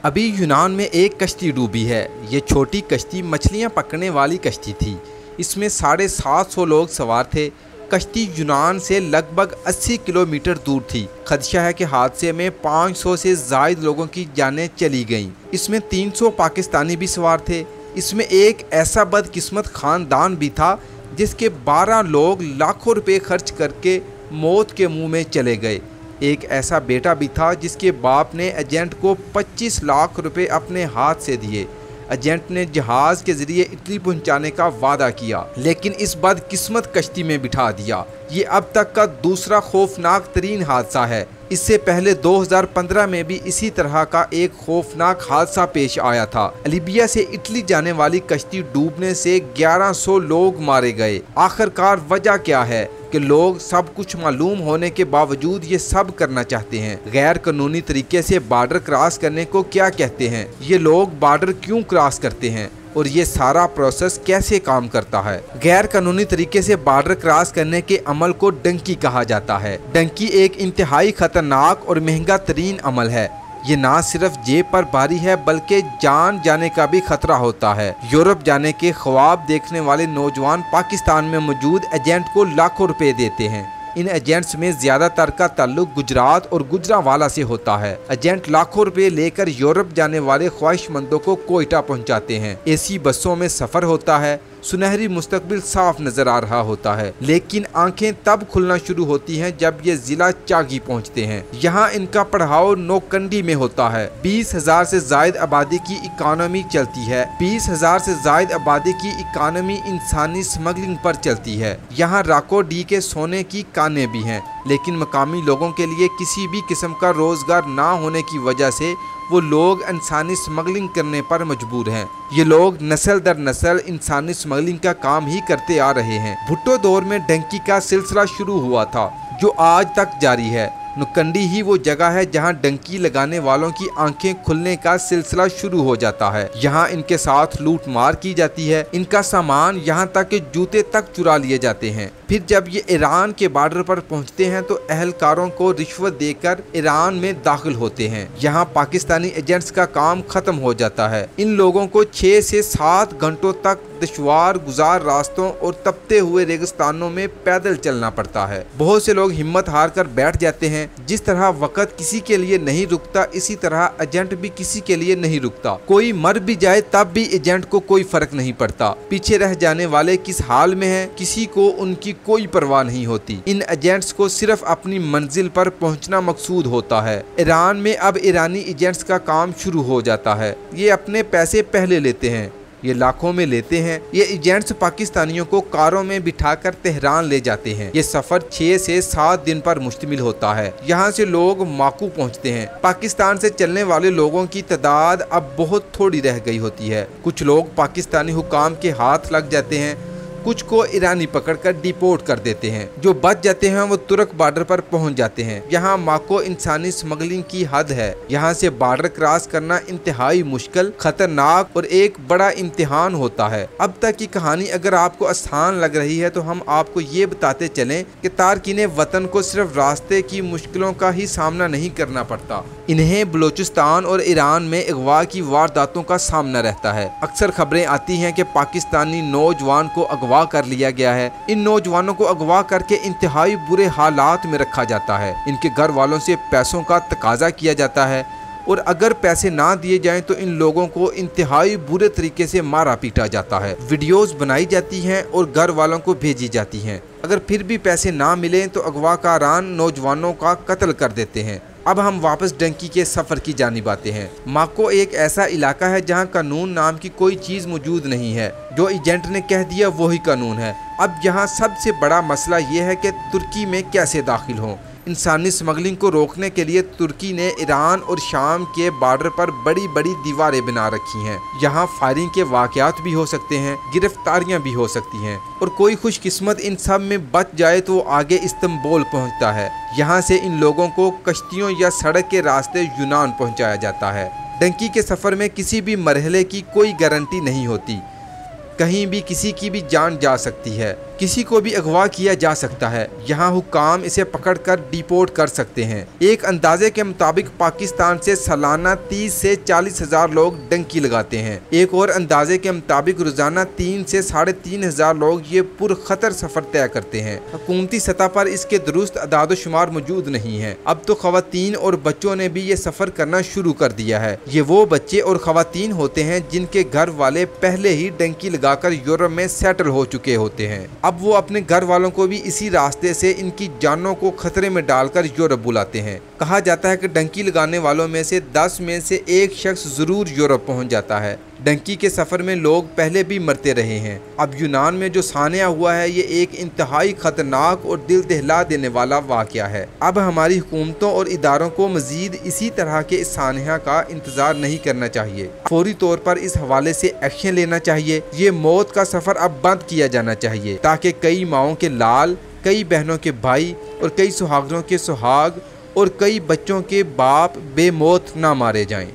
अभी यूनान में एक कश्ती डूबी है। ये छोटी कश्ती मछलियां पकड़ने वाली कश्ती थी। इसमें 750 लोग सवार थे। कश्ती यूनान से लगभग 80 किलोमीटर दूर थी। खदशा है कि हादसे में 500 से ज़ायद लोगों की जानें चली गईं। इसमें 300 पाकिस्तानी भी सवार थे। इसमें एक ऐसा बदकिस्मत ख़ानदान भी था जिसके 12 लोग लाखों रुपए खर्च करके मौत के मुंह में चले गए। एक ऐसा बेटा भी था जिसके बाप ने एजेंट को 25 लाख रुपए अपने हाथ से दिए। एजेंट ने जहाज़ के ज़रिए इटली पहुंचाने का वादा किया, लेकिन इस बदकिस्मत कश्ती में बिठा दिया। ये अब तक का दूसरा खौफनाक तरीन हादसा है। इससे पहले 2015 में भी इसी तरह का एक खौफनाक हादसा पेश आया था। लीबिया से इटली जाने वाली कश्ती डूबने से 1100 लोग मारे गए। आखिरकार वजह क्या है कि लोग सब कुछ मालूम होने के बावजूद ये सब करना चाहते हैं? गैर कानूनी तरीके से बॉर्डर क्रॉस करने को क्या कहते हैं? ये लोग बॉर्डर क्यों क्रॉस करते हैं और ये सारा प्रोसेस कैसे काम करता है? गैर कानूनी तरीके से बॉर्डर क्रॉस करने के अमल को डंकी कहा जाता है। डंकी एक इंतहाई खतरनाक और महंगा तरीन अमल है। ये ना सिर्फ जेब पर भारी है बल्कि जान जाने का भी खतरा होता है। यूरोप जाने के ख्वाब देखने वाले नौजवान पाकिस्तान में मौजूद एजेंट को लाखों रुपए देते हैं। इन एजेंट्स में ज़्यादातर का ताल्लुक गुजरात और गुजरांवाला से होता है। एजेंट लाखों रुपए लेकर यूरोप जाने वाले ख्वाहिशमंदों को कोयटा पहुंचाते हैं। एसी बसों में सफ़र होता है। सुनहरी मुस्तकबिल साफ नजर आ रहा होता है, लेकिन आंखें तब खुलना शुरू होती हैं जब ये जिला चागी पहुंचते हैं। यहाँ इनका पढ़ाओ नौकंडी में होता है। 20,000 से जायद आबादी की इकानमी चलती है। 20,000 से जायद आबादी की इकानमी इंसानी स्मगलिंग पर चलती है। यहाँ राको डी के सोने की कानें भी हैं, लेकिन मकामी लोगों के लिए किसी भी किस्म का रोजगार ना होने की वजह से वो लोग इंसानी स्मगलिंग करने पर मजबूर हैं। ये लोग नस्ल दर नस्ल इंसानी स्मगलिंग का काम ही करते आ रहे हैं। भुट्टो दौर में डंकी का सिलसिला शुरू हुआ था, जो आज तक जारी है। नुकंडी ही वो जगह है जहां डंकी लगाने वालों की आंखें खुलने का सिलसिला शुरू हो जाता है। यहाँ इनके साथ लूट मार की जाती है। इनका सामान यहाँ तक कि जूते तक चुरा लिए जाते हैं। फिर जब ये ईरान के बॉर्डर पर पहुँचते हैं तो अहलकारों को रिश्वत देकर ईरान में दाखिल होते हैं। यहाँ पाकिस्तानी एजेंट्स का काम खत्म हो जाता है। इन लोगों को 6 से 7 घंटों तक दुश्वार गुजार रास्तों और तपते हुए रेगिस्तानों में पैदल चलना पड़ता है। बहुत से लोग हिम्मत हार कर बैठ जाते हैं। जिस तरह वक्त किसी के लिए नहीं रुकता, इसी तरह एजेंट भी किसी के लिए नहीं रुकता। कोई मर भी जाए तब भी एजेंट को कोई फर्क नहीं पड़ता। पीछे रह जाने वाले किस हाल में हैं, किसी को उनकी कोई परवाह नहीं होती। इन एजेंट्स को सिर्फ अपनी मंजिल पर पहुंचना मकसूद होता है। ईरान में अब ईरानी एजेंट्स का काम शुरू हो जाता है। ये अपने पैसे पहले लेते हैं। ये लाखों में लेते हैं। ये एजेंट्स पाकिस्तानियों को कारों में बिठाकर तेहरान ले जाते हैं। ये सफर 6 से 7 दिन पर मुश्तमिल होता है। यहाँ से लोग माकू पहुँचते हैं। पाकिस्तान से चलने वाले लोगों की तादाद अब बहुत थोड़ी रह गई होती है। कुछ लोग पाकिस्तानी हुकाम के हाथ लग जाते हैं, कुछ को ईरानी पकड़कर डिपोर्ट कर देते हैं। जो बच जाते हैं वो तुर्क बॉर्डर पर पहुंच जाते हैं। यहाँ माको इंसानी स्मगलिंग की हद है। यहाँ से बॉर्डर क्रॉस करना इंतहाई मुश्किल, खतरनाक और एक बड़ा इम्तिहान होता है। अब तक की कहानी अगर आपको आसान लग रही है तो हम आपको ये बताते चलें कि तारकीने वतन को सिर्फ रास्ते की मुश्किलों का ही सामना नहीं करना पड़ता। इन्हें बलूचिस्तान और ईरान में अगवा की वारदातों का सामना रहता है। अक्सर खबरें आती हैं कि पाकिस्तानी नौजवान को अगवा कर लिया गया है। इन नौजवानों को अगवा करके इंतहाई बुरे हालात में रखा जाता है। इनके घर वालों से पैसों का तकाजा किया जाता है और अगर पैसे ना दिए जाएं तो इन लोगों को इंतहाई बुरे तरीके से मारा पीटा जाता है। वीडियोस बनाई जाती हैं और घर वालों को भेजी जाती हैं। अगर फिर भी पैसे ना मिलें तो अगवाकारान नौजवानों का कत्ल कर देते हैं। अब हम वापस डंकी के सफ़र की जानिब आते हैं। माको एक ऐसा इलाका है जहां कानून नाम की कोई चीज़ मौजूद नहीं है। जो एजेंट ने कह दिया वही कानून है। अब यहाँ सबसे बड़ा मसला ये है कि तुर्की में कैसे दाखिल हों। इंसानी स्मगलिंग को रोकने के लिए तुर्की ने ईरान और शाम के बॉर्डर पर बड़ी बड़ी दीवारें बना रखी हैं। यहाँ फायरिंग के वाक़यात भी हो सकते हैं, गिरफ्तारियाँ भी हो सकती हैं और कोई खुशकिस्मत इन सब में बच जाए तो आगे इस्तांबुल पहुँचता है। यहाँ से इन लोगों को कश्तियों या सड़क के रास्ते यूनान पहुँचाया जाता है। डंकी के सफ़र में किसी भी मरहले की कोई गारंटी नहीं होती। कहीं भी किसी की भी जान जा सकती है। किसी को भी अगवा किया जा सकता है। यहाँ हुक्काम इसे पकड़कर डिपोर्ट कर सकते हैं। एक अंदाजे के मुताबिक पाकिस्तान से सालाना 30 से 40 हजार लोग डंकी लगाते हैं। एक और अंदाजे के मुताबिक रोजाना 3 से 3,500 लोग ये पुरखतर सफर तय करते हैं। हुकूमती सतह पर इसके दुरुस्त अदाद-ओ-शुमार मौजूद नहीं है। अब तो खवातीन और बच्चों ने भी ये सफर करना शुरू कर दिया है। ये वो बच्चे और खवातीन होते हैं जिनके घर वाले पहले ही डंकी लगाकर यूरोप में सेटल हो चुके होते हैं। अब वो अपने घर वालों को भी इसी रास्ते से इनकी जानों को खतरे में डालकर यूरोप बुलाते हैं। कहा जाता है कि डंकी लगाने वालों में से 10 में से एक शख्स जरूर यूरोप पहुंच जाता है। डंकी के सफर में लोग पहले भी मरते रहे हैं। अब यूनान में जो सानिया हुआ है ये एक इंतहाई खतरनाक और दिल दहला देने वाला वाकया है। अब हमारी हुकूमतों और इदारों को मजीद इसी तरह के सानिया का इंतजार नहीं करना चाहिए। फौरी तौर पर इस हवाले से एक्शन लेना चाहिए। ये मौत का सफर अब बंद किया जाना चाहिए ताकि कई माओं के लाल, कई बहनों के भाई और कई सुहागनों के सुहाग और कई बच्चों के बाप बेमौत ना मारे जाएं।